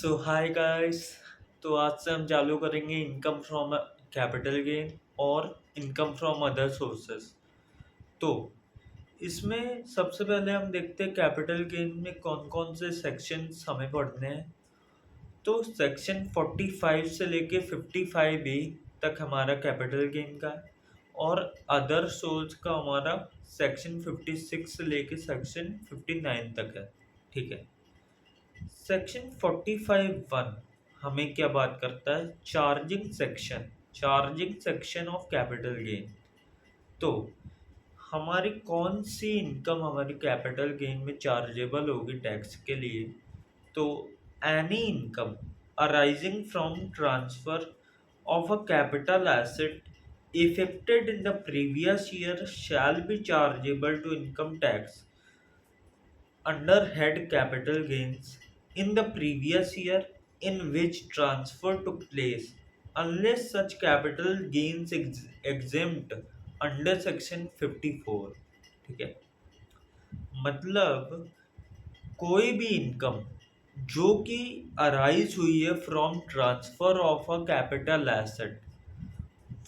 सो hi guys. तो आज से हम चालू करेंगे इनकम फ्रॉम कैपिटल गेन और इनकम फ्रॉम अदर सोर्सेस। तो इसमें सबसे पहले हम देखते हैं कैपिटल गेन में कौन कौन से सेक्शंस हमें पढ़ने हैं। तो सेक्शन 45 से लेके 55A तक हमारा कैपिटल गेन का है और अदर सोर्स का हमारा सेक्शन 56 से लेके सेक्शन 59 तक है। ठीक है। सेक्शन 45(1) हमें क्या बात करता है? Charging section of capital gain. तो हमारी कौन सी इनकम हमारी कैपिटल गेन में चार्जेबल होगी टैक्स के लिए? तो any income arising from transfer of a capital asset effected in the previous year shall be chargeable to income tax under head capital gains in the previous year in which transfer took place unless such capital gains exempt under section 54। ठीक है। मतलब कोई भी income जो कि arise हुई है from transfer of a capital asset,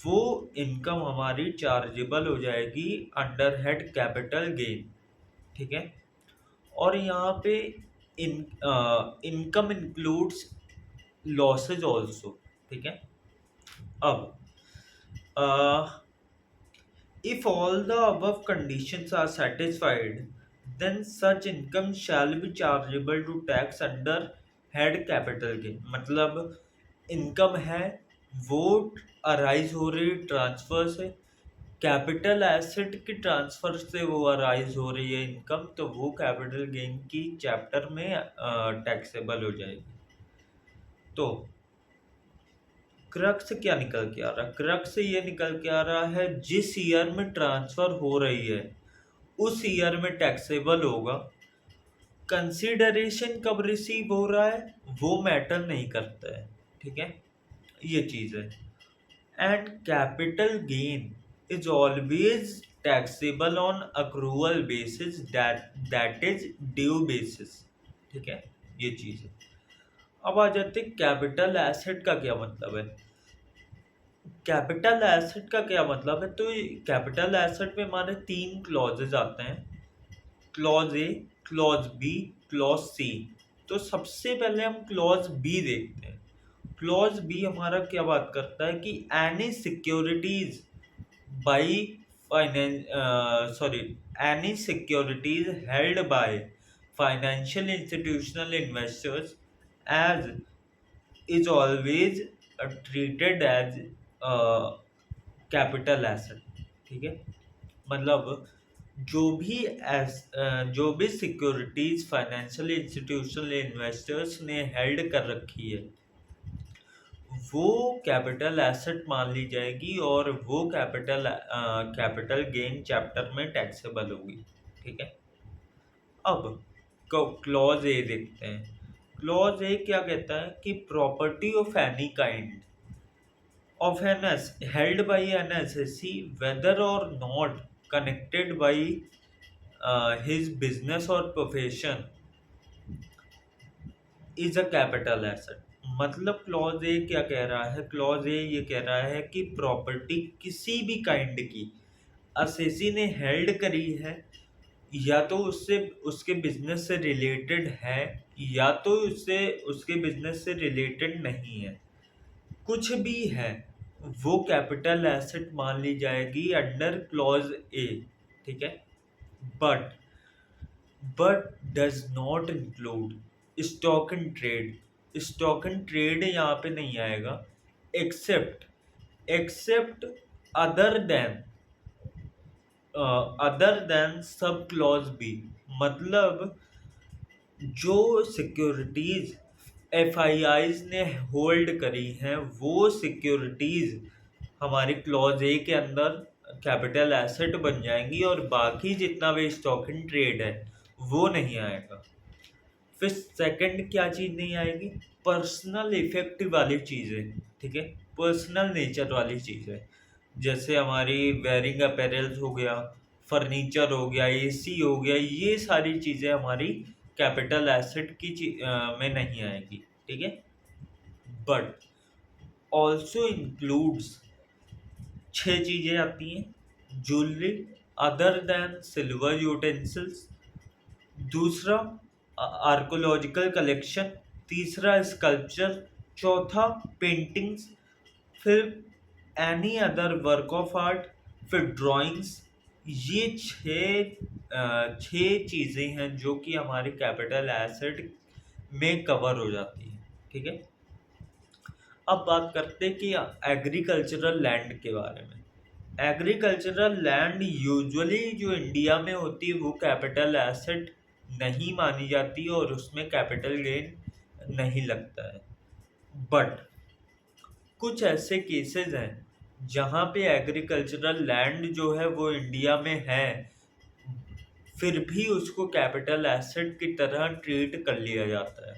वो इनकम हमारी चार्जेबल हो जाएगी अंडर हेड कैपिटल गेन। ठीक है। और यहाँ पे इनकम इंक्लूड्स लॉसेज ऑल्सो। ठीक है। अब if all the above conditions are satisfied then such income shall be chargeable to tax under head capital gain. मतलब इनकम है, वो अराइज हो रही ट्रांसफर से, कैपिटल एसेट की ट्रांसफर से वो अराइज हो रही है इनकम, तो वो कैपिटल गेन की चैप्टर में टैक्सेबल हो जाएगी। तो क्रक्स क्या निकल के आ रहा है? क्रक्स ये निकल के आ रहा है जिस ईयर में ट्रांसफर हो रही है उस ईयर में टैक्सेबल होगा। कंसीडरेशन कब रिसीव हो रहा है वो मैटर नहीं करता है। ठीक है, ये चीज है। And capital gain is always taxable on accrual basis, that is due basis। ठीक है, ये चीज है। अब आ जाते कैपिटल एसेट का क्या मतलब है। कैपिटल एसेट का क्या मतलब है? तो कैपिटल एसेट में हमारे 3 क्लॉजेज आते हैं, clause A, clause B, clause C. तो सबसे पहले हम क्लॉज बी देखते हैं। क्लॉज बी हमारा क्या बात करता है कि any securities by any securities held by financial institutional investors as is always treated as capital asset। ठीक है। मतलब जो भी सिक्योरिटीज फाइनेंशियल इंस्टीट्यूशनल इन्वेस्टर्स ने हेल्ड कर रखी है वो कैपिटल एसेट मान ली जाएगी और वो कैपिटल गेन चैप्टर में टैक्सेबल होगी। ठीक है। अब क्लॉज ए देखते हैं। क्लॉज ए क्या कहता है कि property of any kind of N S held by N S S C whether और not connected by his business और profession is a capital asset. मतलब क्लॉज ए क्या कह रहा है? क्लॉज ए ये कह रहा है कि प्रॉपर्टी किसी भी काइंड की असेसी ने हेल्ड करी है, या तो उससे उसके बिजनेस से रिलेटेड है या तो उससे उसके बिजनेस से रिलेटेड नहीं है, कुछ भी है, वो कैपिटल एसेट मान ली जाएगी अंडर क्लॉज ए। ठीक है। But does not include stock and trade. Stock and trade यहाँ पे नहीं आएगा। Except other than sub clause B. मतलब जो सिक्योरिटीज FIIs ने होल्ड करी हैं वो सिक्योरिटीज हमारी क्लॉज ए के अंदर कैपिटल एसेट बन जाएंगी और बाकी जितना भी स्टॉक इन ट्रेड है वो नहीं आएगा। फिर सेकंड क्या चीज नहीं आएगी? पर्सनल इफेक्ट वाली चीजें। ठीक है, पर्सनल नेचर वाली चीजें, जैसे हमारी वेयरिंग अपैरल्स हो गया, फर्नीचर हो गया, AC हो गया, ये सारी चीजें हमारी कैपिटल एसेट में नहीं आएगी। ठीक है, बट ऑल्सो इंक्लूड्स 6 चीजें आती हैं: jewellery other than silver utensils, दूसरा आर्कोलॉजिकल कलेक्शन, तीसरा स्कल्पचर, चौथा पेंटिंग्स, फिर any other work of art, फिर ड्राइंग्स। ये छः चीज़ें हैं जो कि हमारे कैपिटल एसेट में कवर हो जाती हैं। ठीक है, अब बात करते हैं कि एग्रीकल्चरल लैंड के बारे में। एग्रीकल्चरल लैंड यूजुअली जो इंडिया में होती है वो कैपिटल एसेट नहीं मानी जाती और उसमें कैपिटल गेन नहीं लगता है। बट कुछ ऐसे केसेस हैं जहाँ पे एग्रीकल्चरल लैंड जो है वो इंडिया में है, फिर भी उसको कैपिटल एसेट की तरह ट्रीट कर लिया जाता है।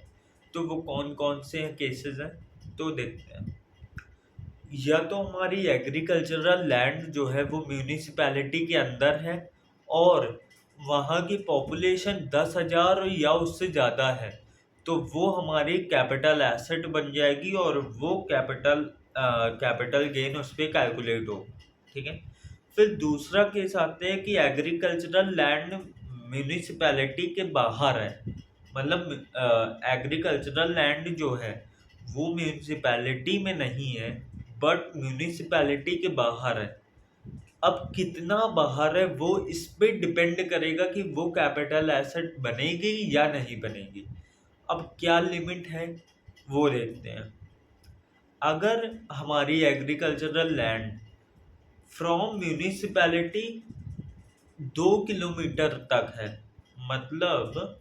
तो वो कौन कौन से केसेस हैं, तो देखते हैं। या तो हमारी एग्रीकल्चरल लैंड जो है वो म्यूनिसिपैलिटी के अंदर है और वहाँ की पॉपुलेशन 10,000 या उससे ज़्यादा है, तो वो हमारी कैपिटल एसेट बन जाएगी और वो कैपिटल गेन उस पर कैलकुलेट हो। ठीक है, फिर दूसरा केस आते हैं कि एग्रीकल्चरल लैंड म्यूनिसिपैलिटी के बाहर है, मतलब एग्रीकल्चरल लैंड जो है वो म्यूनिसिपैलिटी में नहीं है बट म्यूनिसिपैलिटी के बाहर है। अब कितना बाहर है वो इस पे डिपेंड करेगा कि वो कैपिटल एसेट बनेगी या नहीं बनेगी। अब क्या लिमिट है वो देखते हैं। अगर हमारी agricultural land from municipality 2 kilometre तक है, मतलब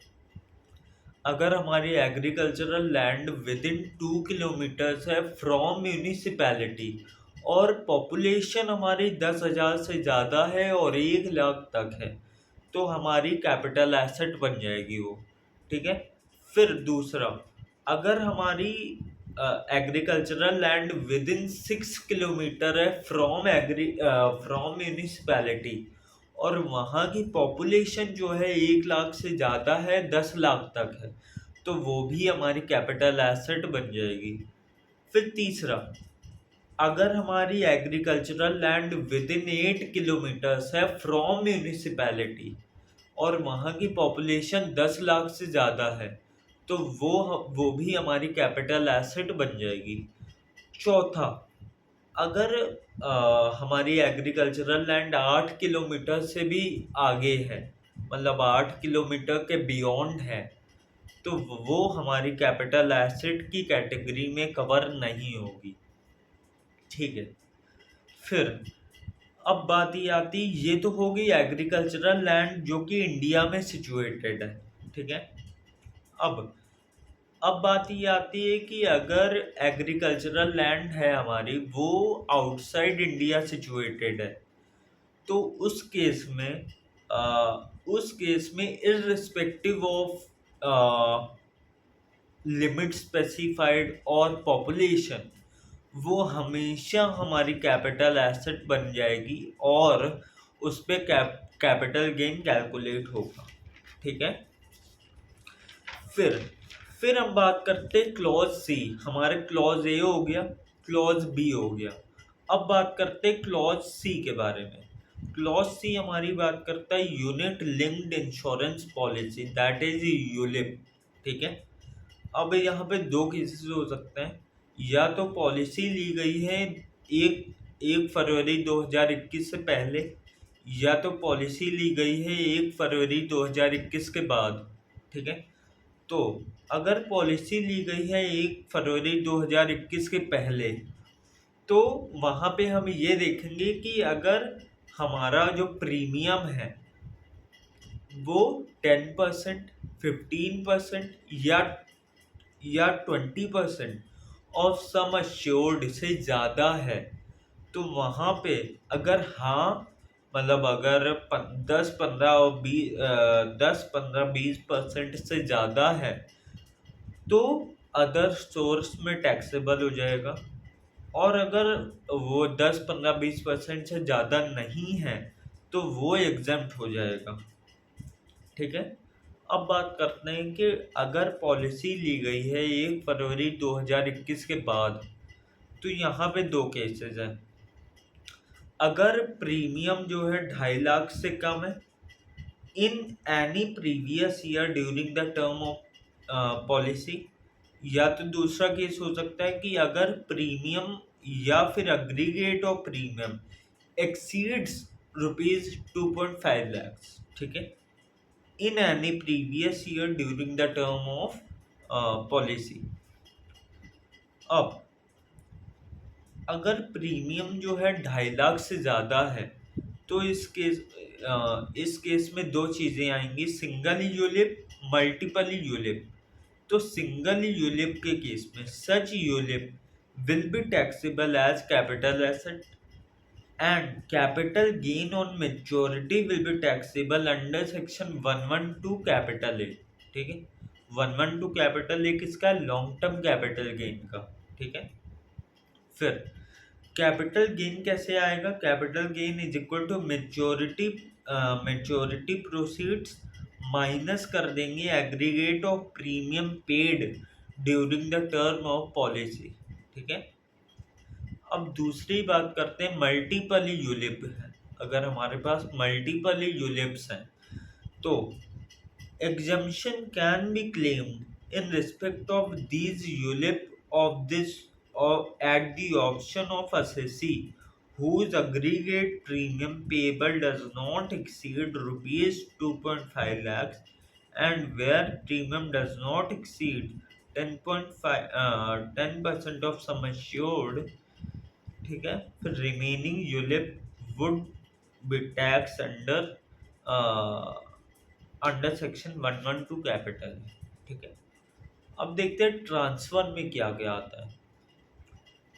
अगर हमारी agricultural land with in 2 kilometres है फ्रॉम म्यूनिसिपैलिटी और पॉपुलेशन हमारी 10,000 से ज़्यादा है और 1 लाख तक है, तो हमारी कैपिटल एसेट बन जाएगी वो। ठीक है, फिर दूसरा, अगर हमारी agricultural land with in 6 kilometre है फ्रॉम म्यूनिसिपैलिटी और वहाँ की पॉपुलेशन जो है 1 लाख से ज़्यादा है, 10 लाख तक है, तो वो भी हमारी कैपिटल एसेट बन जाएगी। फिर तीसरा, अगर हमारी agricultural land with in 8 kilometres है फ्रॉम म्यूनिसिपैलिटी और वहाँ की पॉपुलेशन 10 लाख से ज़्यादा है, तो वो भी हमारी कैपिटल एसेट बन जाएगी। चौथा, अगर हमारी एग्रीकल्चरल लैंड 8 किलोमीटर से भी आगे है, मतलब 8 किलोमीटर के बियॉन्ड है, तो वो हमारी कैपिटल एसेट की कैटेगरी में कवर नहीं होगी। ठीक है, फिर अब बात ये आती, ये तो हो गई एग्रीकल्चरल लैंड जो कि इंडिया में सिचुएटेड है। ठीक है, अब बात ये आती है कि अगर एग्रीकल्चरल लैंड है हमारी वो आउटसाइड इंडिया सिचुएटेड है, तो उस केस में इर्रिस्पेक्टिव ऑफ लिमिट स्पेसिफाइड और पॉपुलेशन, वो हमेशा हमारी कैपिटल एसेट बन जाएगी और उस पे कैपिटल गेन कैलकुलेट होगा। ठीक है, फिर हम बात करते हैं क्लॉज सी। हमारे क्लॉज ए हो गया, क्लॉज बी हो गया। अब बात करते हैं क्लॉज सी के बारे में। क्लॉज सी हमारी बात करता है unit linked insurance policy, that is ULIP. ठीक है, अब यहाँ पे 2 केसेस हो सकते हैं, या तो पॉलिसी ली गई है 1 फरवरी 2021 से पहले, या तो पॉलिसी ली गई है 1 फरवरी 2021 के बाद। ठीक है, तो अगर पॉलिसी ली गई है 1 फरवरी 2021 के पहले, तो वहाँ पे हम ये देखेंगे कि अगर हमारा जो प्रीमियम है वो 10%, 15% या 20% ऑफ सम अश्योर्ड से ज़्यादा है, तो वहाँ पे अगर हाँ, मतलब अगर 10-15-20% से ज़्यादा है तो अदर सोर्स में टैक्सेबल हो जाएगा, और अगर वो 10-15-20% से ज़्यादा नहीं है तो वो एग्जम्प्ट हो जाएगा। ठीक है, अब बात करते हैं कि अगर पॉलिसी ली गई है 1 फरवरी 2021 के बाद, तो यहाँ पे दो केसेस हैं। अगर प्रीमियम जो है 2.5 लाख से कम है in any previous year during the term of policy, या तो दूसरा केस हो सकता है कि अगर प्रीमियम या फिर aggregate of premium exceeds ₹2.5 lakh, ठीक है, in any previous year during the term of policy. अब अगर प्रीमियम जो है 2.5 लाख से ज़्यादा है तो इस केस में दो चीज़ें आएंगी, सिंगल यूलिप, मल्टीपल यूलिप। तो सिंगल यूलिप के केस में such ULIP will be taxable as capital asset and capital gain on maturity will be taxable under section 112 capital A, ठीक है। 112 कैपिटल ए किसका है? लॉन्ग टर्म कैपिटल गेन का, ठीक है। फिर कैपिटल गेन कैसे आएगा? Capital gain is equal to maturity proceeds minus कर देंगे aggregate of premium paid during the term of policy, ठीक है। अब दूसरी बात करते हैं मल्टीपल यूलिप है। अगर हमारे पास मल्टीपल यूलिप्स हैं तो exemption can be claimed in respect of these ULIP of this or at the option of assessee whose aggregate premium payable does not exceed rupees 2.5 lakhs and where premium does not exceed 10% of sum assured, ठीक है। फिर remaining ULIP would be tax under section 112 capital, ठीक है। अब देखते हैं transfer में क्या क्या आता है।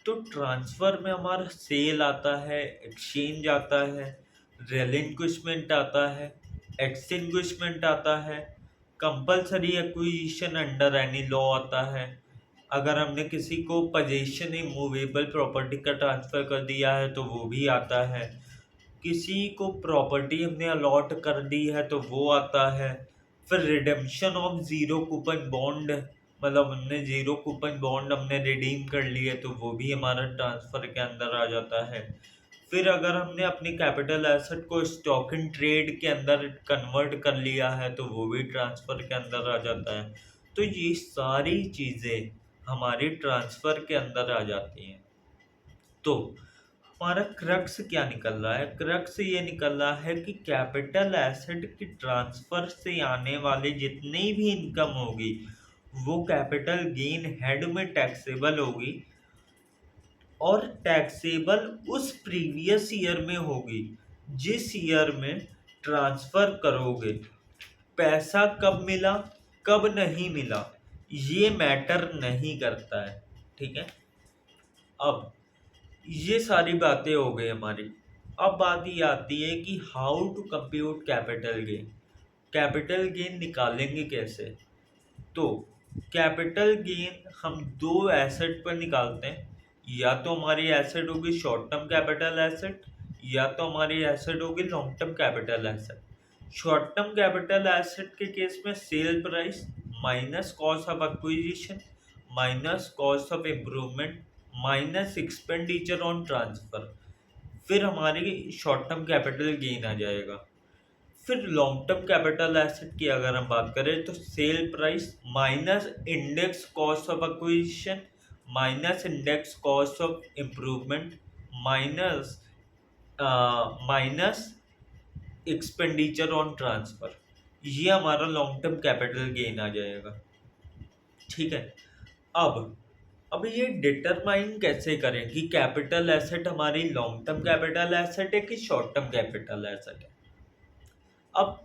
तो ट्रांसफर में हमारा सेल आता है, एक्सचेंज आता है, रेलिंक्विशमेंट आता है, एक्सटिंग्विशमेंट आता है, compulsory acquisition under any law आता है। अगर हमने किसी को पोजीशन मूवेबल प्रॉपर्टी का ट्रांसफ़र कर दिया है तो वो भी आता है। किसी को प्रॉपर्टी हमने अलॉट कर दी है तो वो आता है। फिर redemption of zero coupon bond, मतलब हमने ज़ीरो कूपन बॉन्ड हमने रिडीम कर लिए तो वो भी हमारा ट्रांसफ़र के अंदर आ जाता है। फिर अगर हमने अपनी कैपिटल एसेट को स्टॉक इन ट्रेड के अंदर कन्वर्ट कर लिया है तो वो भी ट्रांसफ़र के अंदर आ जाता है। तो ये सारी चीज़ें हमारी ट्रांसफ़र के अंदर आ जाती हैं। तो हमारा क्रक्स क्या निकल रहा है? क्रक्स ये निकल रहा है कि कैपिटल एसेट की ट्रांसफ़र से आने वाले जितनी भी इनकम होगी वो कैपिटल गेन हेड में टैक्सेबल होगी, और टैक्सेबल उस प्रीवियस ईयर में होगी जिस ईयर में ट्रांसफ़र करोगे। पैसा कब मिला कब नहीं मिला ये मैटर नहीं करता है, ठीक है। अब ये सारी बातें हो गई हमारी। अब बात ये आती है कि how to compute capital gain. Capital gain निकालेंगे कैसे? तो कैपिटल गेन हम दो एसेट पर निकालते हैं। या तो हमारी एसेट होगी शॉर्ट टर्म कैपिटल एसेट, या तो हमारी एसेट होगी long term capital asset. Short term capital asset के केस में sale price minus cost of acquisition minus cost of improvement minus expenditure on transfer, फिर हमारी शॉर्ट टर्म कैपिटल गेन आ जाएगा। फिर लॉन्ग टर्म कैपिटल एसेट की अगर हम बात करें तो sale price minus index cost of acquisition minus index cost of improvement minus minus expenditure on transfer, ये हमारा लॉन्ग टर्म कैपिटल गेन आ जाएगा, ठीक है। अब ये डिटरमाइन कैसे करें कि कैपिटल एसेट हमारी लॉन्ग टर्म कैपिटल एसेट है कि शॉर्ट टर्म कैपिटल एसेट है? अब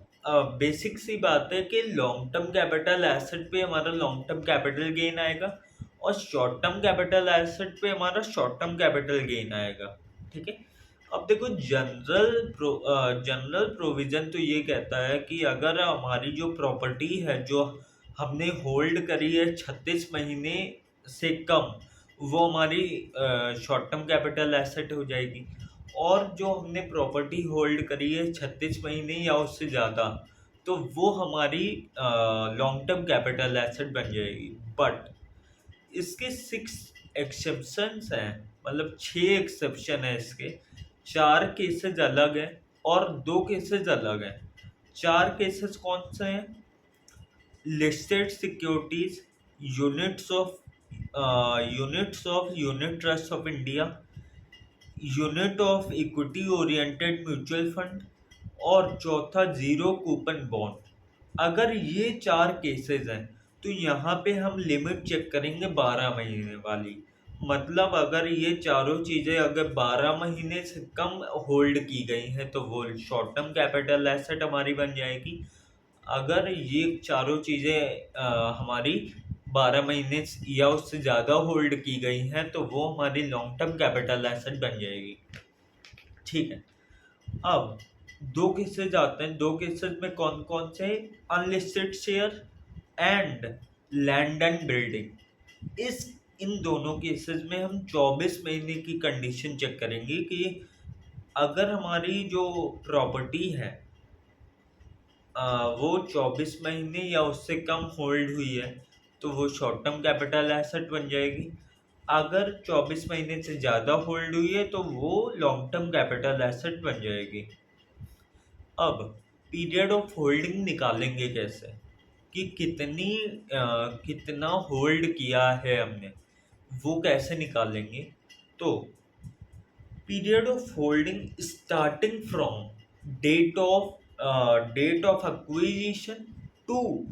बेसिक सी बात है कि लॉन्ग टर्म कैपिटल एसेट पे हमारा लॉन्ग टर्म कैपिटल गेन आएगा और शॉर्ट टर्म कैपिटल एसेट पे हमारा शॉर्ट टर्म कैपिटल गेन आएगा, ठीक है। अब देखो जनरल प्रोविज़न तो ये कहता है कि अगर हमारी जो प्रॉपर्टी है जो हमने होल्ड करी है 36 महीने से कम, वो हमारी शॉर्ट टर्म कैपिटल एसेट हो जाएगी। और जो हमने प्रॉपर्टी होल्ड करी है 36 महीने या उससे ज़्यादा, तो वो हमारी लॉन्ग टर्म कैपिटल एसेट बन जाएगी। बट इसके 6 एक्सेप्शंस हैं, मतलब 6 एक्सेप्शन है इसके। 4 केसेस अलग हैं और 2 केसेस अलग हैं। 4 केसेस कौन से हैं? Listed securities, units of unit trust of India, unit of equity oriented mutual fund, और चौथा जीरो कूपन बॉन्ड। अगर ये 4 केसेस हैं तो यहाँ पे हम लिमिट चेक करेंगे 12 महीने वाली। मतलब अगर ये चारों चीज़ें अगर 12 महीने से कम होल्ड की गई हैं तो वो शॉर्ट टर्म कैपिटल एसेट हमारी बन जाएगी। अगर ये चारों चीज़ें हमारी 12 महीने या उससे ज़्यादा होल्ड की गई हैं तो वो हमारी लॉन्ग टर्म कैपिटल एसेट बन जाएगी। ठीक है, अब 2 केसेस आते हैं। 2 केसेस में कौन कौन से? Unlisted share and land and building. इन दोनों केसेस में हम 24 महीने की कंडीशन चेक करेंगे कि अगर हमारी जो प्रॉपर्टी है वो 24 महीने या उससे कम होल्ड हुई है तो वो शॉर्ट टर्म कैपिटल एसेट बन जाएगी। अगर 24 महीने से ज़्यादा होल्ड हुई है तो वो लॉन्ग टर्म कैपिटल एसेट बन जाएगी। अब पीरियड ऑफ होल्डिंग निकालेंगे कैसे कि कितना होल्ड किया है हमने, वो कैसे निकालेंगे? तो period of holding starting from date of acquisition to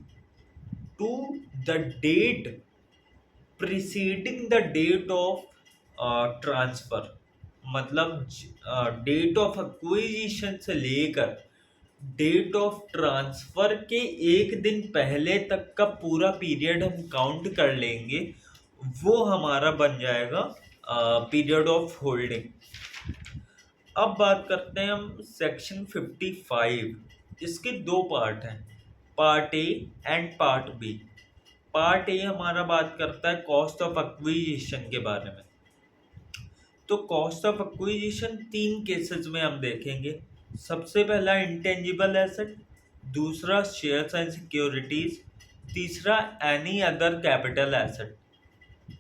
to the date preceding the date of transfer. मतलब डेट ऑफ एक्विजिशन से लेकर डेट ऑफ ट्रांसफर के एक दिन पहले तक का पूरा पीरियड हम काउंट कर लेंगे, वो हमारा बन जाएगा पीरियड ऑफ होल्डिंग। अब बात करते हैं हम सेक्शन 55। इसके 2 पार्ट हैं, part A and part B. Part A हमारा बात करता है कॉस्ट ऑफ एक्विजिशन के बारे में। तो कॉस्ट ऑफ एक्विजिशन 3 केसेस में हम देखेंगे। सबसे पहला इंटेंजिबल एसेट, दूसरा शेयर्स एंड सिक्योरिटीज, तीसरा एनी अदर कैपिटल एसेट।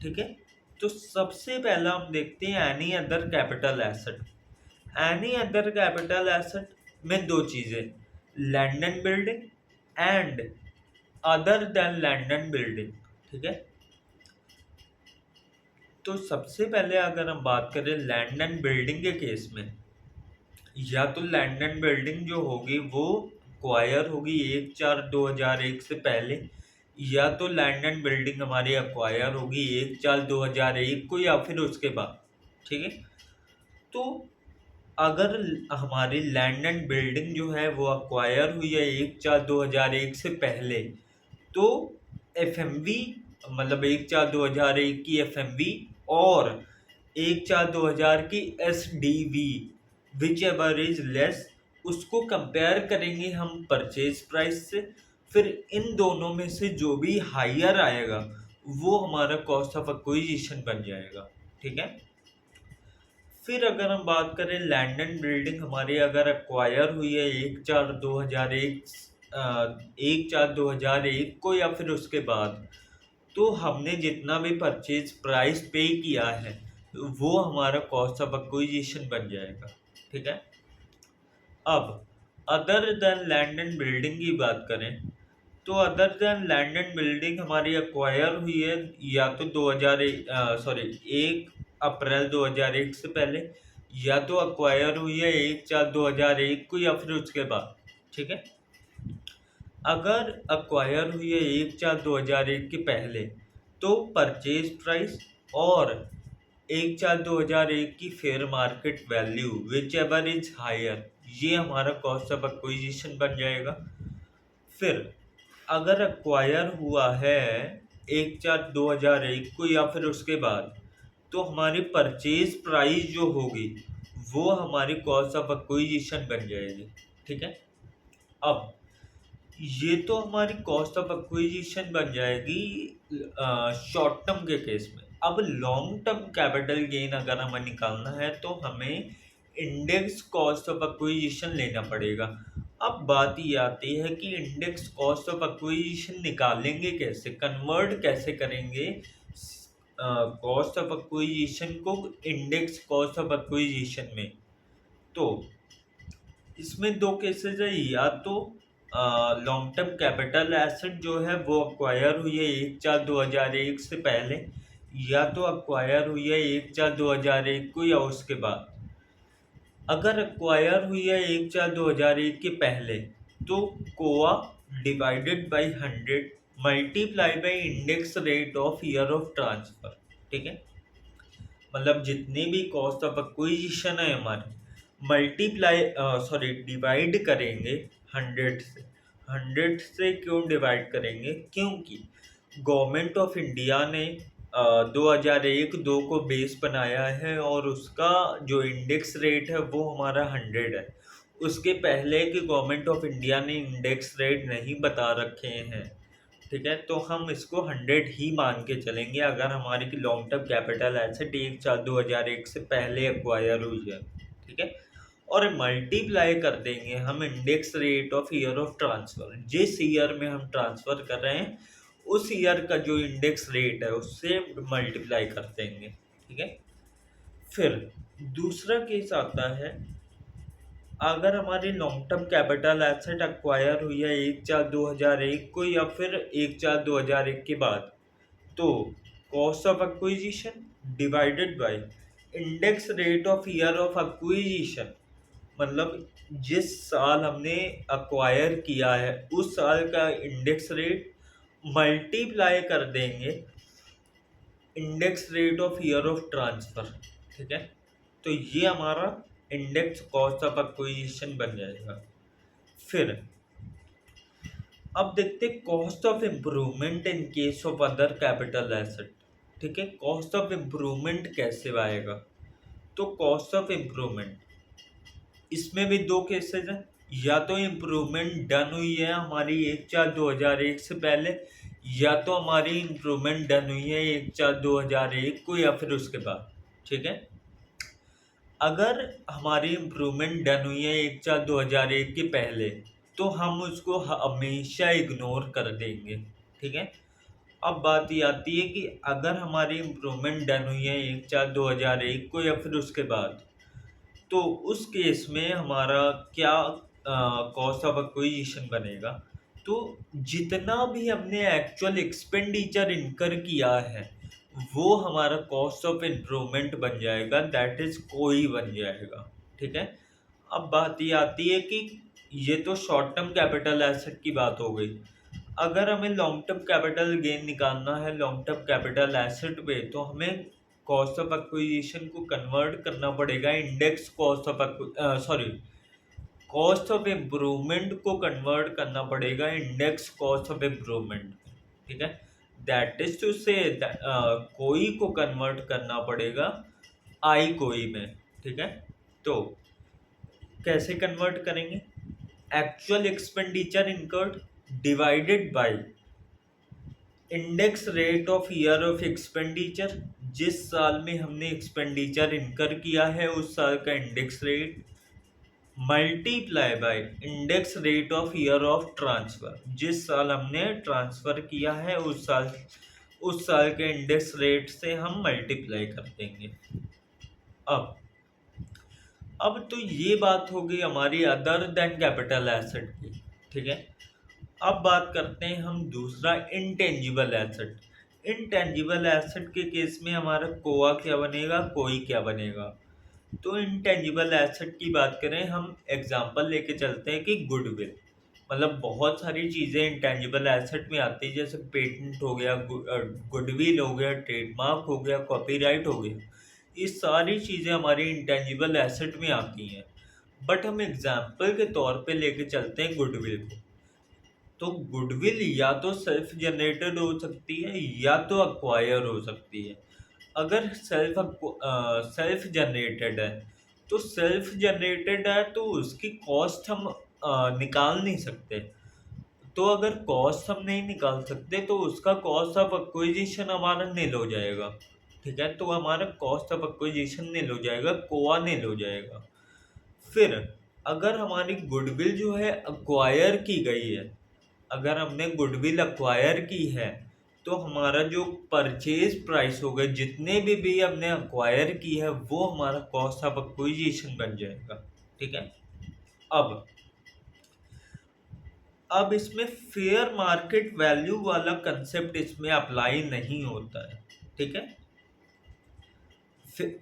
ठीक है, तो सबसे पहला हम देखते हैं any other capital asset. Any other capital asset में 2 चीज़ें, land and building and other than land and building. ठीक है, तो सबसे पहले अगर हम बात करें लैंड एंड बिल्डिंग के केस में, या तो लैंड एंड बिल्डिंग जो होगी वो एक्वायर होगी 1/4/2001 से पहले, या तो लैंड एंड बिल्डिंग हमारी एक्वायर होगी 1/4/2001 को या फिर उसके बाद। ठीक है, तो अगर हमारी लैंड एंड बिल्डिंग जो है वो एक्वायर हुई है 1/4/2001 से पहले, तो एफएमवी मतलब 1/4/2001 की एफएमवी और 1/4/2000 की SDV which ever is less, उसको कंपेयर करेंगे हम परचेज प्राइस से। फिर इन दोनों में से जो भी हायर आएगा वो हमारा कॉस्ट ऑफ एक्विजिशन बन जाएगा। ठीक है, फिर अगर हम बात करें लैंड एंड बिल्डिंग हमारी अगर एक्वायर हुई है 1/4/2001 को या फिर उसके बाद, तो हमने जितना भी परचेज प्राइस पे किया है वो हमारा कॉस्ट ऑफ एक्विजिशन बन जाएगा। ठीक है, अब other than land and building की बात करें तो other than land and building हमारी एक्वायर हुई है या तो 1 अप्रैल 2001 से पहले, या तो एक्वायर हुई है 1/4/2001 को या फिर उसके बाद। ठीक है, अगर एक्वायर हुई है 1/4/2001 के पहले तो परचेज प्राइस और 1/4/2001 की fair market value whichever is higher, ये हमारा कॉस्ट ऑफ एक्विजिशन बन जाएगा। फिर अगर एक्वायर हुआ है 1/4/2001 को या फिर उसके बाद, तो हमारी परचेज प्राइस जो होगी वो हमारी कॉस्ट ऑफ एक्विजिशन बन जाएगी। ठीक है, अब ये तो हमारी कॉस्ट ऑफ एक्विजिशन बन जाएगी शॉर्ट टर्म के केस में। अब लॉन्ग टर्म कैपिटल गेन अगर हमें निकालना है तो हमें इंडेक्स कॉस्ट ऑफ एक्विजिशन लेना पड़ेगा। अब बात ये आती है कि इंडेक्स कॉस्ट ऑफ एक्विजिशन निकालेंगे कैसे, कन्वर्ट कैसे करेंगे कॉस्ट ऑफ एक्विजिशन को इंडेक्स कॉस्ट ऑफ एक्विजिशन में। तो इसमें दो केसेस है, या तो लॉन्ग टर्म कैपिटल एसेट जो है वो अक्वायर हुई है 1/4/2001 से पहले, या तो अक्वायर हुई है 1/4/2001 को या उसके बाद। अगर एक्वायर हुई है 1/4/2001 के पहले, तो COA divided by 100 multiply by index rate of year of transfer. ठीक है, मतलब जितनी भी कॉस्ट ऑफ एक्विजिशन है हमारी, मल्टीप्लाई डिवाइड करेंगे 100 से क्यों डिवाइड करेंगे, क्योंकि गवर्नमेंट ऑफ इंडिया ने 2001-2 को बेस बनाया है और उसका जो इंडेक्स रेट है वो हमारा 100 है। उसके पहले की गवर्नमेंट ऑफ इंडिया ने इंडेक्स रेट नहीं बता रखे हैं। ठीक है, तो हम इसको 100 ही मान के चलेंगे अगर हमारी लॉन्ग टर्म कैपिटल एसेट 1/4/2001 से पहले एक्वायर हुई है। ठीक है, और मल्टीप्लाई कर देंगे हम index rate of year of transfer, जिस ईयर में हम ट्रांसफर कर रहे हैं उस ईयर का जो इंडेक्स रेट है उससे मल्टीप्लाई कर देंगे। ठीक है, फिर दूसरा केस आता है, अगर हमारी long term capital asset acquire हुई है 1/4/2001 को या फिर 1/4/2001 के बाद, तो cost of acquisition divided by index rate of year of acquisition, मतलब जिस साल हमने अक्वायर किया है उस साल का इंडेक्स रेट मल्टीप्लाई कर देंगे index rate of year of transfer. ठीक है, तो ये हमारा इंडेक्स कॉस्ट ऑफ एक्विजिशन बन जाएगा। फिर अब देखते cost of improvement in case of other capital asset. ठीक है, कॉस्ट ऑफ इम्प्रूवमेंट कैसे आएगा, तो कॉस्ट ऑफ इम्प्रूवमेंट इसमें भी दो केसेस हैं, या तो इम्प्रूवमेंट डन हुई है हमारी 1/4/2001 से पहले, या तो हमारी इम्प्रूवमेंट डन हुई है 1/4/2001 को या फिर उसके बाद। ठीक है, अगर हमारी इम्प्रूवमेंट डन हुई है 1/4/2001 के पहले, तो हम उसको हमेशा इग्नोर कर देंगे। ठीक है, अब बात ये आती है कि अगर हमारी इम्प्रूवमेंट डन हुई है 1/4/2001 को या फिर उसके बाद, तो उस केस में हमारा क्या कॉस्ट ऑफ एक्विजिशन बनेगा, तो जितना भी हमने एक्चुअल एक्सपेंडिचर इनकर किया है वो हमारा कॉस्ट ऑफ इम्प्रूवमेंट बन जाएगा, दैट इज कोई बन जाएगा। ठीक है, अब बात ये आती है कि ये तो शॉर्ट टर्म कैपिटल एसेट की बात हो गई। अगर हमें लॉन्ग टर्म कैपिटल गेन निकालना है लॉन्ग टर्म कैपिटल एसेट पे, तो हमें कॉस्ट ऑफ एक्विजिशन को कन्वर्ट करना पड़ेगा index cost of cost of improvement को कन्वर्ट करना पड़ेगा इंडेक्स कॉस्ट ऑफ इम्प्रूवमेंट। ठीक है, दैट इज टू से कोई को कन्वर्ट करना पड़ेगा आई कोई में। ठीक है, तो कैसे कन्वर्ट करेंगे, actual expenditure incurred divided by index rate of year of expenditure, जिस साल में हमने एक्सपेंडिचर इनकर किया है उस साल का index rate, multiply by index rate of year of transfer, जिस साल हमने ट्रांसफर किया है उस साल के इंडेक्स रेट से हम मल्टीप्लाई कर देंगे। अब तो ये बात हो गई हमारी अदर देन कैपिटल एसेट की। ठीक है, अब बात करते हैं हम दूसरा इंटेंजिबल एसेट। इंटेंजिबल एसेट के केस में हमारा कोआ क्या बनेगा, कोई क्या बनेगा। तो इंटेंजिबल एसेट की बात करें, हम एग्जांपल लेके चलते हैं कि गुडविल, मतलब बहुत सारी चीज़ें इंटेंजिबल एसेट में आती है, जैसे पेटेंट हो गया, गुडविल हो गया, ट्रेडमार्क हो गया, कॉपीराइट हो गया, ये सारी चीज़ें हमारी इंटेंजिबल एसेट में आती हैं। बट हम एग्जाम्पल के तौर पे लेके चलते हैं गुडविल को। तो गुडविल या तो सेल्फ जनरेटेड हो सकती है या तो अक्वायर हो सकती है। अगर सेल्फ जनरेटेड है, तो सेल्फ जनरेटेड है तो उसकी कॉस्ट हम निकाल नहीं सकते। तो अगर कॉस्ट हम नहीं निकाल सकते तो उसका कॉस्ट ऑफ एक्विजिशन हमारा नील हो जाएगा। ठीक है, तो हमारा कॉस्ट ऑफ एक्विजिशन नील हो जाएगा, कोआ नील हो जाएगा। फिर अगर हमारी गुडविल जो है अक्वायर की गई है, अगर हमने गुडविल अक्वायर की है, तो हमारा जो परचेज प्राइस होगा, जितने भी हमने अक्वायर की है, वो हमारा कॉस्ट ऑफ एक्विजिशन बन जाएगा। ठीक है। अब अब इसमें फेयर मार्केट वैल्यू वाला कंसेप्ट इसमें अप्लाई नहीं होता है। ठीक है।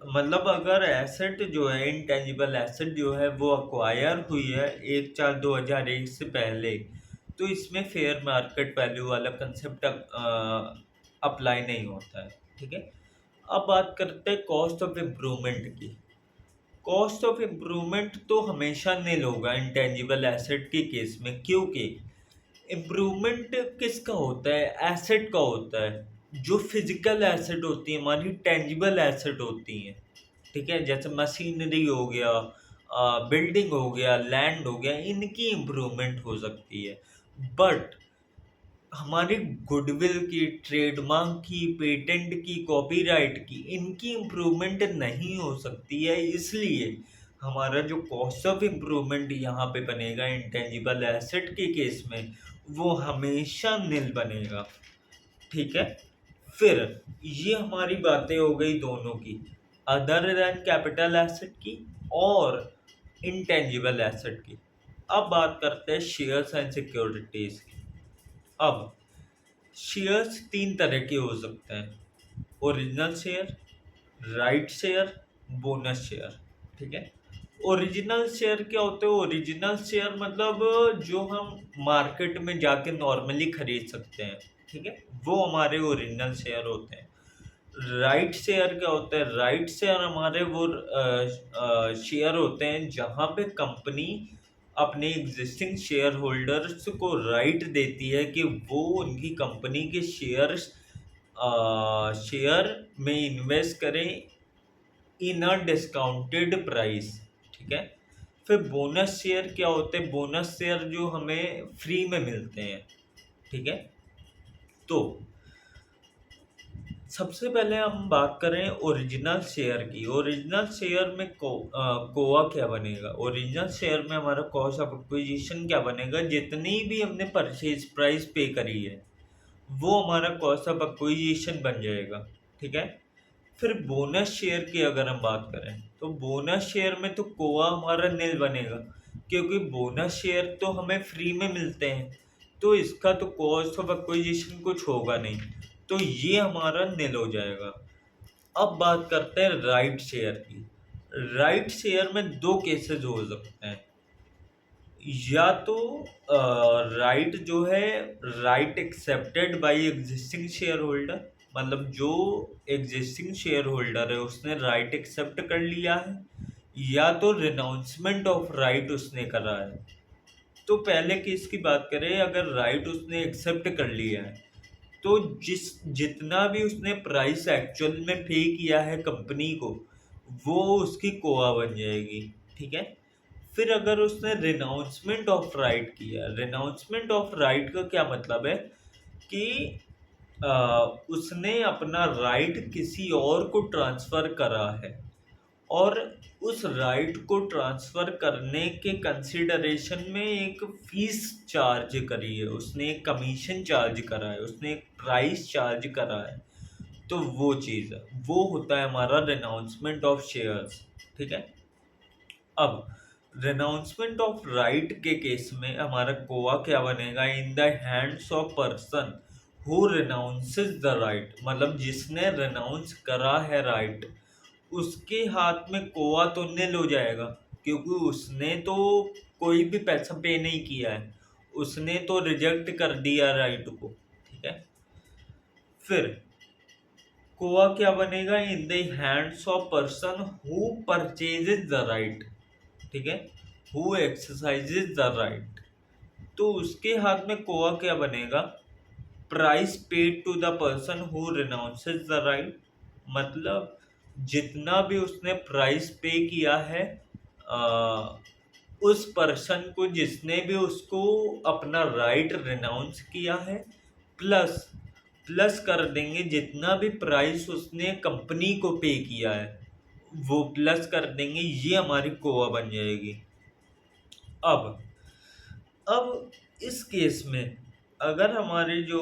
मतलब अगर एसेट जो है, इंटेंजिबल एसेट जो है, वो अक्वायर हुई है 1/4/2001 से पहले, तो इसमें फेयर मार्केट वैल्यू वाला कंसेप्ट अप्लाई नहीं होता है। ठीक है। अब बात करते हैं कॉस्ट ऑफ इम्प्रूवमेंट की। कॉस्ट ऑफ इम्प्रूवमेंट तो हमेशा नील होगा इंटेंजिबल एसेट के केस में, क्योंकि इम्प्रूवमेंट किसका होता है? एसेट का होता है। जो फिजिकल एसेट होती है, हमारी टेंजिबल एसेट होती हैं। ठीक है। जैसे मशीनरी हो गया, बिल्डिंग हो गया, लैंड हो गया, इनकी इम्प्रूवमेंट हो सकती है। बट हमारी गुडविल की, ट्रेडमार्क की, पेटेंट की, कॉपीराइट की, इनकी इम्प्रूवमेंट नहीं हो सकती है। इसलिए हमारा जो कॉस्ट ऑफ इम्प्रूवमेंट यहाँ पे बनेगा इंटेंजिबल एसेट के केस में, वो हमेशा नील बनेगा। ठीक है। फिर ये हमारी बातें हो गई दोनों की, अदर देन कैपिटल एसेट की और इंटेंजिबल एसेट की। अब बात करते हैं शेयर्स एंड सिक्योरिटीज की। अब शेयर्स तीन तरह के हो सकते हैं: original share, right share, bonus share. ठीक है। ओरिजिनल शेयर क्या होते हैं? ओरिजिनल शेयर मतलब जो हम मार्केट में जाके नॉर्मली खरीद सकते हैं। ठीक है। वो हमारे ओरिजिनल शेयर होते हैं। राइट शेयर क्या होता है? राइट शेयर हमारे वो शेयर होते हैं जहाँ पे कंपनी अपने एग्जिस्टिंग शेयर होल्डर्स को राइट देती है कि वो उनकी कंपनी के शेयर में इन्वेस्ट करें इन अ डिस्काउंटेड प्राइस। ठीक है। फिर बोनस शेयर क्या होते हैं? बोनस शेयर जो हमें फ्री में मिलते हैं। ठीक है। तो सबसे पहले हम बात करें ओरिजिनल शेयर की। ओरिजिनल शेयर में कोआ क्या बनेगा? ओरिजिनल शेयर में हमारा कॉस्ट ऑफ एक्विजिशन क्या बनेगा? जितनी भी हमने परचेज प्राइस पे करी है, वो हमारा कॉस्ट ऑफ एक्विजिशन बन जाएगा। ठीक है। फिर बोनस शेयर की अगर हम बात करें, तो बोनस शेयर में तो कोआ हमारा नील बनेगा, क्योंकि बोनस शेयर तो हमें फ्री में मिलते हैं, तो इसका तो कॉस्ट ऑफ एक्विजिशन कुछ होगा नहीं, तो ये हमारा नील हो जाएगा। अब बात करते हैं राइट शेयर की। राइट शेयर में दो केसेस हो सकते हैं। या तो राइट जो है, right accepted by existing share holder, मतलब जो एग्जिस्टिंग शेयर होल्डर है उसने राइट एक्सेप्ट कर लिया है, या तो रिनाउंसमेंट ऑफ राइट उसने करा है। तो पहले केस की बात करें, अगर राइट उसने एक्सेप्ट कर लिया है, तो जितना भी उसने प्राइस एक्चुअल में पे किया है कंपनी को, वो उसकी कोआ बन जाएगी। ठीक है। फिर अगर उसने रिनाउंसमेंट ऑफ राइट किया, रिनाउंसमेंट ऑफ राइट का क्या मतलब है कि उसने अपना राइट किसी और को ट्रांसफर करा है, और उस राइट को ट्रांसफर करने के कंसिडरेशन में एक फीस चार्ज करी है, उसने एक कमीशन चार्ज करा है, उसने एक प्राइस चार्ज करा है, तो वो चीज़ है, वो होता है हमारा रिनाउंसमेंट ऑफ शेयर्स। ठीक है। अब रिनाउंसमेंट ऑफ राइट के केस में हमारा कोआ क्या बनेगा? In the hands of person who renounces the right, मतलब जिसने रिनाउंस करा है राइट, उसके हाथ में कोआ तो नील हो जाएगा, क्योंकि उसने तो कोई भी पैसा पे नहीं किया है, उसने तो रिजेक्ट कर दिया राइट को। ठीक है। फिर कोआ क्या बनेगा? In the hands of person who purchases the right. ठीक है। हु एक्सरसाइजेज द राइट, तो उसके हाथ में कोआ क्या बनेगा? Price paid to the person who renounces the right, मतलब जितना भी उसने प्राइस पे किया है उस पर्सन को, जिसने भी उसको अपना राइट रिनाउंस किया है, प्लस प्लस कर देंगे जितना भी प्राइस उसने कंपनी को पे किया है, वो प्लस कर देंगे, ये हमारी कोआ बन जाएगी। अब अब इस केस में अगर हमारे जो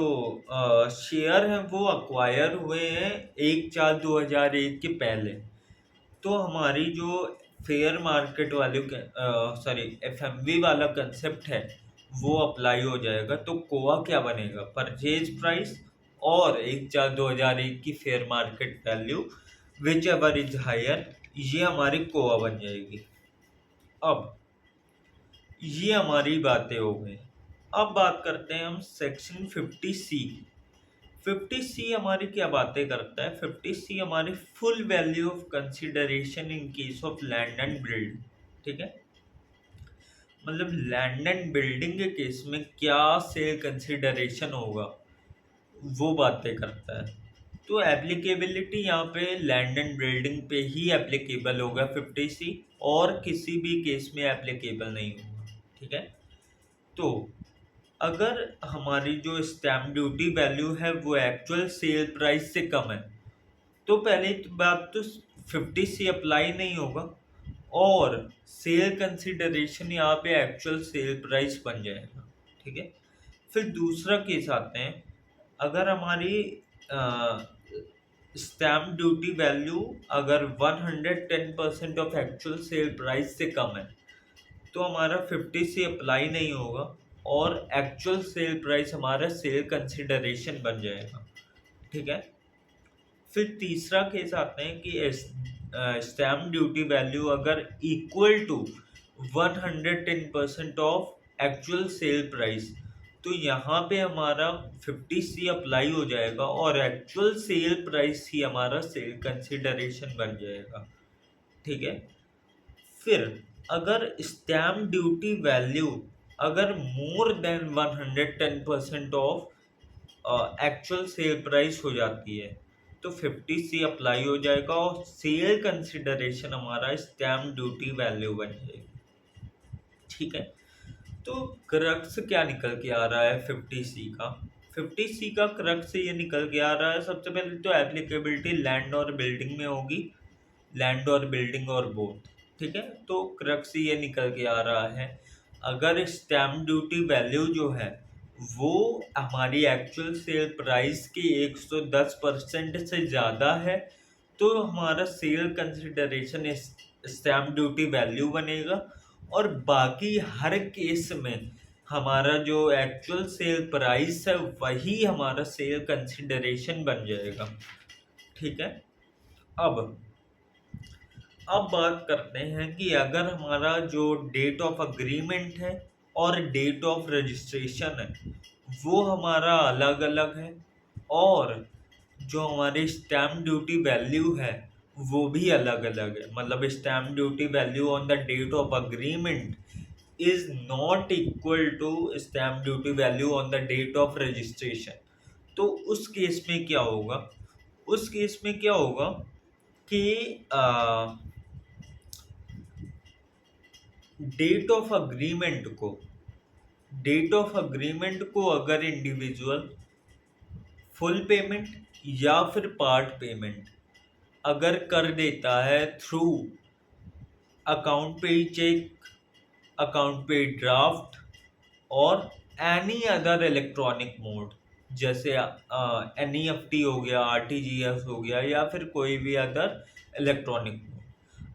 शेयर हैं वो अक्वायर हुए हैं 1/4/2001 के पहले, तो हमारी जो फेयर मार्केट वाली सॉरी एफएमवी वाला कंसेप्ट है वो अप्लाई हो जाएगा। तो कोआ क्या बनेगा, परचेज प्राइस और 1/4/2001 की fair market value whichever is higher, ये हमारी कोआ बन जाएगी। अब ये हमारी बातें हो गई। अब बात करते हैं हम सेक्शन 50C। 50C हमारी क्या बातें करता है, 50C हमारी full value of consideration in case of land and build. ठीक है, मतलब लैंड एंड बिल्डिंग के केस में क्या सेल कंसिडरेशन होगा वो बातें करता है। तो एप्लीकेबिलिटी यहाँ पे लैंड एंड बिल्डिंग पे ही एप्लीकेबल होगा 50C, और किसी भी केस में एप्लीकेबल नहीं होगा। ठीक है, तो अगर हमारी जो स्टैम्प ड्यूटी वैल्यू है वो एक्चुअल सेल प्राइस से कम है, तो पहली बात तो 50C अप्लाई नहीं होगा और सेल कंसिडरेशन यहाँ पे एक्चुअल सेल प्राइस बन जाएगा। ठीक है, फिर दूसरा केस आते हैं, अगर हमारी स्टैम्प ड्यूटी वैल्यू अगर 110% ऑफ एक्चुअल सेल प्राइस से कम है, तो हमारा 50C अप्लाई नहीं होगा और एक्चुअल सेल प्राइस हमारा सेल कंसिडरेशन बन जाएगा। ठीक है, फिर तीसरा केस आते हैं कि स्टैम्प ड्यूटी वैल्यू अगर equal to 110% of actual sale price, तो यहाँ पे हमारा 50C अप्लाई हो जाएगा और एक्चुअल सेल प्राइस ही हमारा सेल कंसिडरेशन बन जाएगा। ठीक है, फिर अगर स्टैम्प ड्यूटी वैल्यू अगर more than 110% of actual sale price हो जाती है, तो 50C अप्लाई हो जाएगा और सेल कंसिडरेशन हमारा स्टैम्प ड्यूटी वैल्यू बन जाएगी। ठीक है, तो क्रक्स क्या निकल के आ रहा है 50C का, 50C का क्रक्स ये निकल के आ रहा है, सबसे पहले तो एप्लीकेबिलिटी लैंड और बिल्डिंग में होगी, लैंड और बिल्डिंग और बोथ। ठीक है, तो क्रक्स ये निकल के आ रहा है, अगर स्टैम्प ड्यूटी वैल्यू जो है वो हमारी एक्चुअल सेल प्राइस की 110% से ज़्यादा है, तो हमारा sale consideration stamp duty value बनेगा, और बाकी हर केस में हमारा जो एक्चुअल सेल प्राइस है वही हमारा सेल कंसिडरेशन बन जाएगा। ठीक है, अब अब बात करते हैं कि अगर हमारा जो डेट ऑफ अग्रीमेंट है और डेट ऑफ रजिस्ट्रेशन है वो हमारा अलग अलग है, और जो हमारी स्टैम्प ड्यूटी वैल्यू है वो भी अलग अलग है, मतलब stamp duty value on the date of agreement is not equal to stamp duty value on the date of registration. तो उस केस में क्या होगा, उस केस में क्या होगा कि डेट ऑफ अग्रीमेंट को अगर इंडिविजुअल फुल पेमेंट या फिर पार्ट पेमेंट अगर कर देता है थ्रू अकाउंट पे चेक, अकाउंट पे ड्राफ्ट और एनी अदर इलेक्ट्रॉनिक मोड, जैसे NEFT हो गया, RTGS हो गया, या फिर कोई भी अदर इलेक्ट्रॉनिक मोड,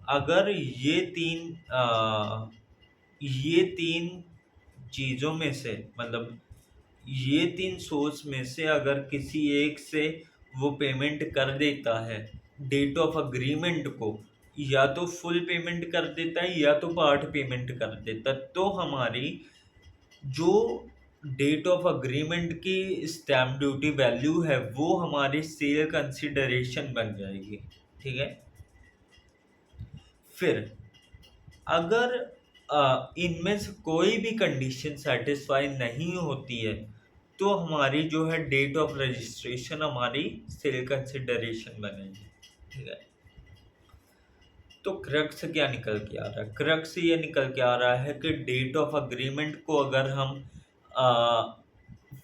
अगर ये तीन चीज़ों में से, मतलब ये तीन सोर्स में से अगर किसी एक से वो पेमेंट कर देता है डेट ऑफ अग्रीमेंट को, या तो फुल पेमेंट कर देता है या तो पार्ट पेमेंट कर देता है, तो हमारी जो डेट ऑफ अग्रीमेंट की स्टैम्प ड्यूटी वैल्यू है वो हमारी सेल कंसिडरेशन बन जाएगी। ठीक है, फिर अगर इनमें से कोई भी कंडीशन सेटिस्फाई नहीं होती है, तो हमारी जो है डेट ऑफ रजिस्ट्रेशन हमारी सेल कंसिडरेशन बनेगी। ठीक है, तो क्रक्स क्या निकल के आ रहा है, क्रक्स ये निकल के आ रहा है कि डेट ऑफ अग्रीमेंट को अगर हम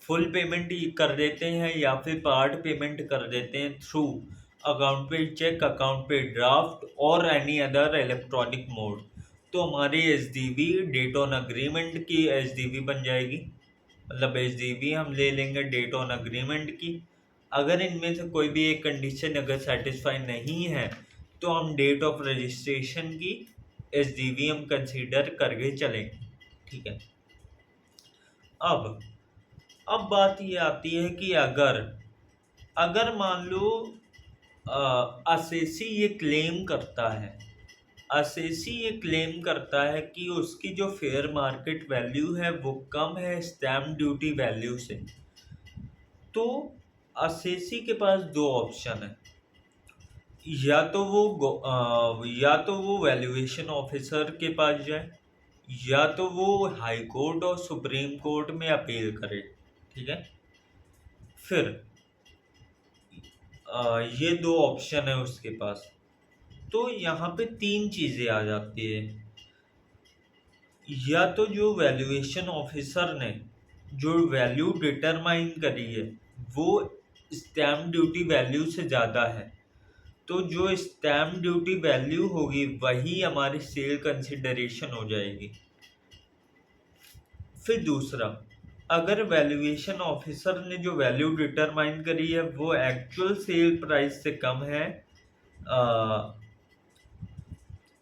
फुल पेमेंट कर देते हैं या फिर पार्ट पेमेंट कर देते हैं थ्रू अकाउंट पे चेक, अकाउंट पे ड्राफ्ट और एनी अदर इलेक्ट्रॉनिक मोड, तो हमारी एसडीवी डेट ऑन अग्रीमेंट की एसडीवी बन जाएगी। मतलब एसडीवी हम ले लेंगे डेट ऑन अग्रीमेंट की। अगर इनमें से कोई भी एक कंडीशन अगर सेटिस्फाई नहीं है तो हम डेट ऑफ रजिस्ट्रेशन की एसडीवी हम कंसीडर करके चलेंगे। ठीक है। अब अब बात ये आती है कि अगर अगर मान लो असेसी ये क्लेम करता है, असेसी ये क्लेम करता है कि उसकी जो फेयर मार्केट वैल्यू है वो कम है स्टैम्प ड्यूटी वैल्यू से। तो असेसी के पास दो ऑप्शन है, या तो वो वैल्यूएशन ऑफिसर के पास जाए, या तो वो हाई कोर्ट और सुप्रीम कोर्ट में अपील करे। ठीक है। फिर ये दो ऑप्शन है उसके पास। तो यहाँ पे तीन चीजें आ जाती है। या तो जो वैल्यूएशन ऑफिसर ने जो वैल्यू डिटरमाइन करी है वो स्टैम्प ड्यूटी वैल्यू से ज़्यादा है, तो जो स्टैम्प ड्यूटी वैल्यू होगी वही हमारी सेल कंसिडरेशन हो जाएगी। फिर दूसरा, अगर वैल्यूएशन ऑफिसर ने जो वैल्यू डिटरमाइन करी है वो एक्चुअल सेल प्राइस से कम है,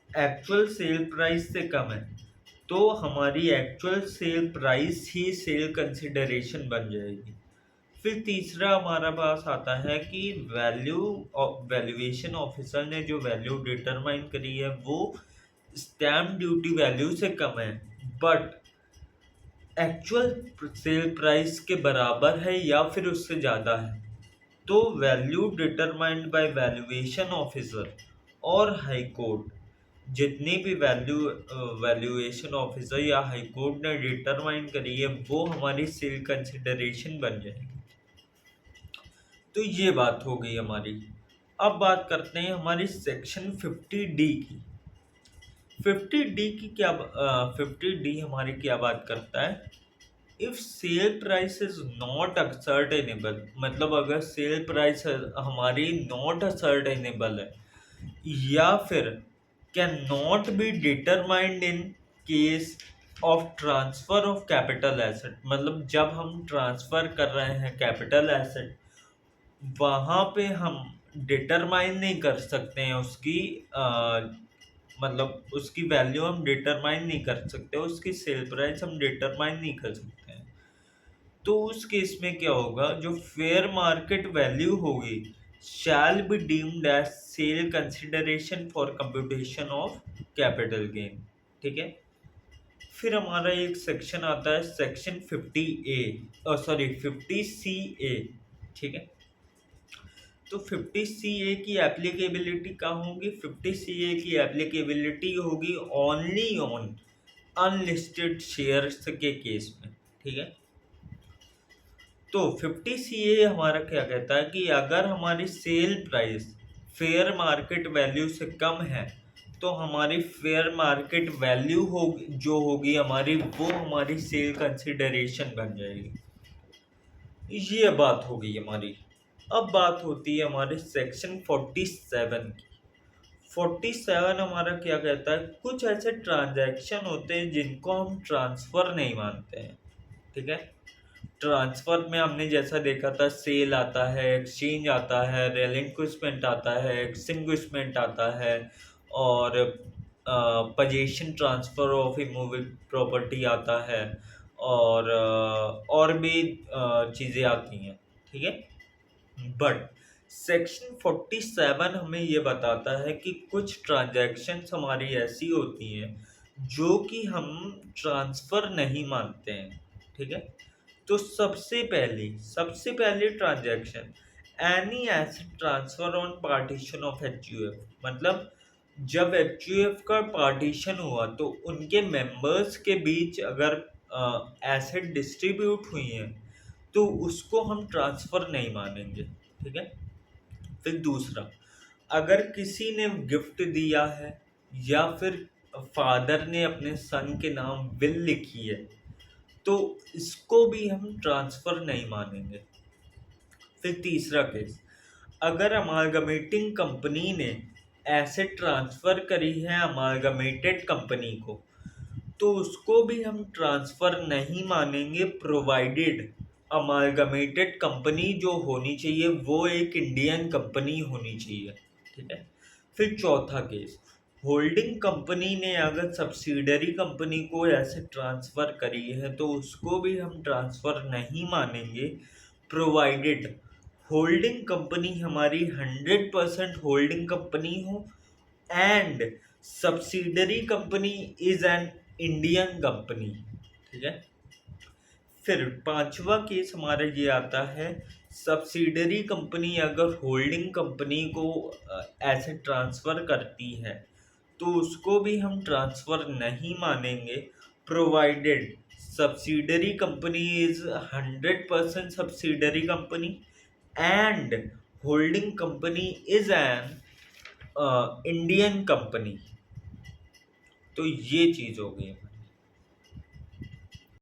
एक्चुअल सेल प्राइस से कम है, तो हमारी एक्चुअल सेल प्राइस ही सेल कंसिडरेशन बन जाएगी। फिर तीसरा हमारा पास आता है कि वैल्यूएशन ऑफिसर ने जो वैल्यू डिटरमाइन करी है वो स्टैम्प ड्यूटी वैल्यू से कम है बट एक्चुअल सेल प्राइस के बराबर है या फिर उससे ज़्यादा है। तो value determined by valuation officer और हाई कोर्ट, जितनी भी वैल्यूएशन ऑफिसर या हाई कोर्ट ने डिटरमाइन करी है वो हमारी सेल कंसिडरेशन बन जाएगी। तो ये बात हो गई हमारी। अब बात करते हैं हमारी सेक्शन 50D की। 50D हमारी क्या बात करता है? If sale price is not ascertainable, मतलब अगर सेल प्राइस हमारी नॉट असर्टेनेबल है या फिर can not be determined in case of transfer of capital asset, मतलब जब हम ट्रांसफर कर रहे हैं कैपिटल एसेट वहाँ पे हम डिटरमाइन नहीं कर सकते हैं उसकी मतलब उसकी वैल्यू हम डिटरमाइन नहीं कर सकते, उसकी सेल प्राइस हम डिटरमाइन नहीं कर सकते हैं। तो उस केस में क्या होगा, जो फेयर मार्केट वैल्यू होगी shall be deemed as sale consideration for computation of capital gain. ठीक है। फिर हमारा एक सेक्शन आता है सेक्शन 50C ए। ठीक है। तो 50CA की एप्लीकेबिलिटी कहाँ होगी? 50CA की एप्लीकेबिलिटी होगी ओनली ऑन अनलिस्टेड शेयर्स के केस में। ठीक है। तो 50CA हमारा क्या कहता है कि अगर हमारी sale price fair market value से कम है तो हमारी फेयर मार्केट वैल्यू जो होगी हमारी वो हमारी सेल कंसिडरेशन बन जाएगी। ये बात होगी हमारी। अब बात होती है हमारे सेक्शन 47 की। 47 हमारा क्या कहता है? कुछ ऐसे ट्रांजैक्शन होते हैं जिनको हम ट्रांसफर नहीं मानते हैं। ठीक है। ट्रांसफर में हमने जैसा देखा था सेल आता है, एक्सचेंज आता है, रेलिंक्विशमेंट आता है, एक्सटिंग्विशमेंट आता है और position transfer of immovable property आता है और भी चीज़ें आती हैं। ठीक है। बट सेक्शन 47 हमें ये बताता है कि कुछ ट्रांजैक्शंस हमारी ऐसी होती हैं जो कि हम ट्रांसफ़र नहीं मानते हैं। ठीक है। तो सबसे पहली transaction any asset transfer on partition of HUF, मतलब जब एचयूएफ का पार्टीशन हुआ तो उनके मेंबर्स के बीच अगर एसेट डिस्ट्रीब्यूट हुई हैं तो उसको हम ट्रांसफ़र नहीं मानेंगे। ठीक है। फिर दूसरा, अगर किसी ने गिफ्ट दिया है या फिर फादर ने अपने सन के नाम विल लिखी है तो इसको भी हम ट्रांसफ़र नहीं मानेंगे। फिर तीसरा केस, अगर अमालगमेटिंग कंपनी ने एसेट ट्रांसफर करी है अमालगमेटेड कंपनी को, तो उसको भी हम ट्रांसफर नहीं मानेंगे, प्रोवाइडेड अमालगमेटेड कंपनी जो होनी चाहिए वो एक इंडियन कंपनी होनी चाहिए। ठीक है। फिर चौथा केस, होल्डिंग कंपनी ने अगर सब्सिडरी कंपनी को ऐसे ट्रांसफर करी है तो उसको भी हम ट्रांसफर नहीं मानेंगे, प्रोवाइडेड होल्डिंग कंपनी हमारी 100% होल्डिंग कंपनी हो and subsidiary company is an Indian company. ठीक है। फिर पांचवा केस हमारा ये आता है, सब्सिडरी कंपनी अगर होल्डिंग कंपनी को ऐसे ट्रांसफर करती है तो उसको भी हम ट्रांसफर नहीं मानेंगे, provided subsidiary company is 100% subsidiary company and holding company is an Indian company. तो ये चीज हो गई।